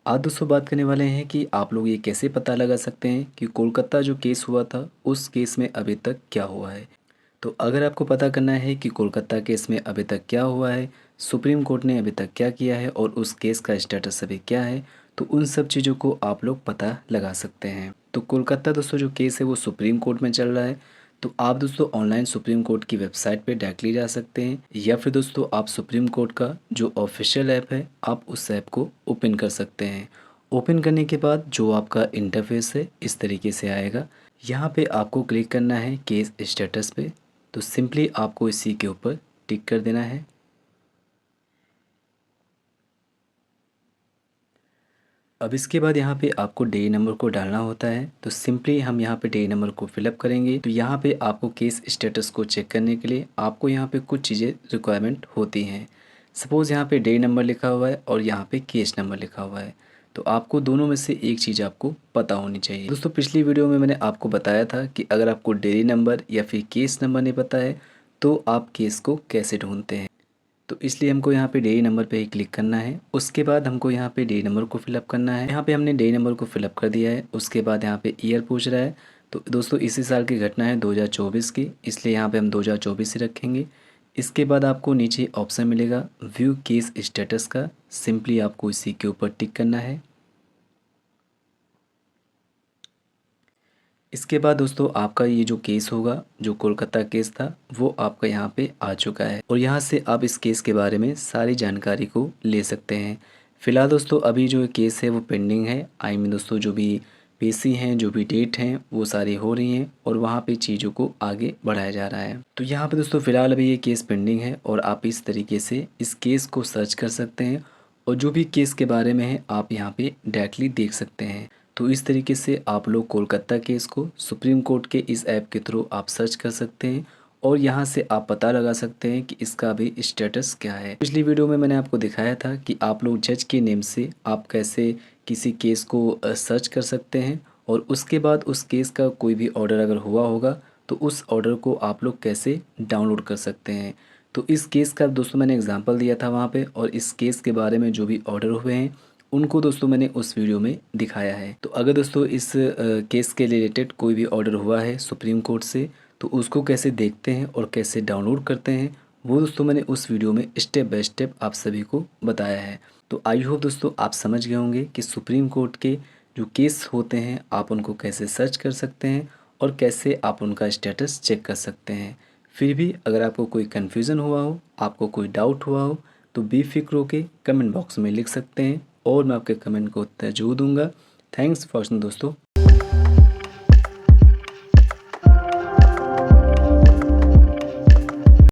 आज दोस्तों बात करने वाले हैं कि आप लोग ये कैसे पता लगा सकते हैं कि कोलकाता जो केस हुआ था उस केस में अभी तक क्या हुआ है। तो अगर आपको पता करना है कि कोलकाता केस में अभी तक क्या हुआ है, सुप्रीम कोर्ट ने अभी तक क्या किया है और उस केस का स्टेटस अभी क्या है, तो उन सब चीज़ों को आप लोग पता लगा सकते हैं। तो कोलकाता दोस्तों जो केस है वो सुप्रीम कोर्ट में चल रहा है। तो आप दोस्तों ऑनलाइन सुप्रीम कोर्ट की वेबसाइट पे डायरेक्टली जा सकते हैं या फिर दोस्तों आप सुप्रीम कोर्ट का जो ऑफिशियल ऐप है आप उस ऐप को ओपन कर सकते हैं। ओपन करने के बाद जो आपका इंटरफेस है इस तरीके से आएगा। यहाँ पे आपको क्लिक करना है केस स्टेटस पे। तो सिंपली आपको इसी के ऊपर टिक कर देना है। अब इसके बाद यहाँ पे आपको डे नंबर को डालना होता है। तो सिंपली हम यहाँ पे डे नंबर को फिलअप करेंगे। तो यहाँ पे आपको केस स्टेटस को चेक करने के लिए आपको यहाँ पे कुछ चीज़ें रिक्वायरमेंट होती हैं। सपोज़ यहाँ पे डे नंबर लिखा हुआ है और यहाँ पे केस नंबर लिखा हुआ है। तो आपको दोनों में से एक चीज़ आपको पता होनी चाहिए। दोस्तों पिछली वीडियो में मैंने आपको बताया था कि अगर आपको डे नंबर या फिर केस नंबर नहीं पता है तो आप केस को कैसे ढूंढते हैं। तो इसलिए हमको यहाँ पे डे नंबर पे ही क्लिक करना है। उसके बाद हमको यहाँ पे डे नंबर को फिलअप करना है। यहाँ पे हमने डे नंबर को फिलअप कर दिया है। उसके बाद यहाँ पे ईयर पूछ रहा है। तो दोस्तों इसी साल की घटना है 2024 की, इसलिए यहाँ पे हम 2024 ही रखेंगे। इसके बाद आपको नीचे ऑप्शन मिलेगा व्यू केस स्टेटस का। सिंपली आपको इसी के ऊपर टिक करना है। इसके बाद दोस्तों आपका ये जो केस होगा, जो कोलकाता केस था, वो आपका यहाँ पे आ चुका है और यहाँ से आप इस केस के बारे में सारी जानकारी को ले सकते हैं। फिलहाल दोस्तों अभी जो केस है वो पेंडिंग है। आई मीन दोस्तों जो भी पेशी हैं, जो भी डेट हैं, वो सारी हो रही हैं और वहाँ पे चीज़ों को आगे बढ़ाया जा रहा है। तो यहाँ पे दोस्तों फ़िलहाल अभी ये केस पेंडिंग है और आप इस तरीके से इस केस को सर्च कर सकते हैं और जो भी केस के बारे में है आप यहाँ पे डायरेक्टली देख सकते हैं। तो इस तरीके से आप लोग कोलकाता केस को सुप्रीम कोर्ट के इस ऐप के थ्रू आप सर्च कर सकते हैं और यहाँ से आप पता लगा सकते हैं कि इसका भी स्टेटस क्या है। पिछली वीडियो में मैंने आपको दिखाया था कि आप लोग जज के नेम से आप कैसे किसी केस को सर्च कर सकते हैं और उसके बाद उस केस का कोई भी ऑर्डर अगर हुआ होगा तो उस ऑर्डर को आप लोग कैसे डाउनलोड कर सकते हैं। तो इस केस का दोस्तों मैंने एग्जांपल दिया था वहाँ पे और इस केस के बारे में जो भी ऑर्डर हुए हैं उनको दोस्तों मैंने उस वीडियो में दिखाया है। तो अगर दोस्तों इस केस के रिलेटेड कोई भी ऑर्डर हुआ है सुप्रीम कोर्ट से तो उसको कैसे देखते हैं और कैसे डाउनलोड करते हैं वो दोस्तों मैंने उस वीडियो में स्टेप बाय स्टेप आप सभी को बताया है। तो आई होप दोस्तों आप समझ गए होंगे कि सुप्रीम कोर्ट के जो केस होते हैं आप उनको कैसे सर्च कर सकते हैं और कैसे आप उनका स्टेटस चेक कर सकते हैं। फिर भी अगर आपको कोई कन्फ्यूज़न हुआ हो, आपको कोई डाउट हुआ हो, तो बेफिक्र होके कमेंट बॉक्स में लिख सकते हैं और मैं आपके कमेंट को उत्तर जरूर दूंगा। थैंक्स फॉर वॉचिंग दोस्तों।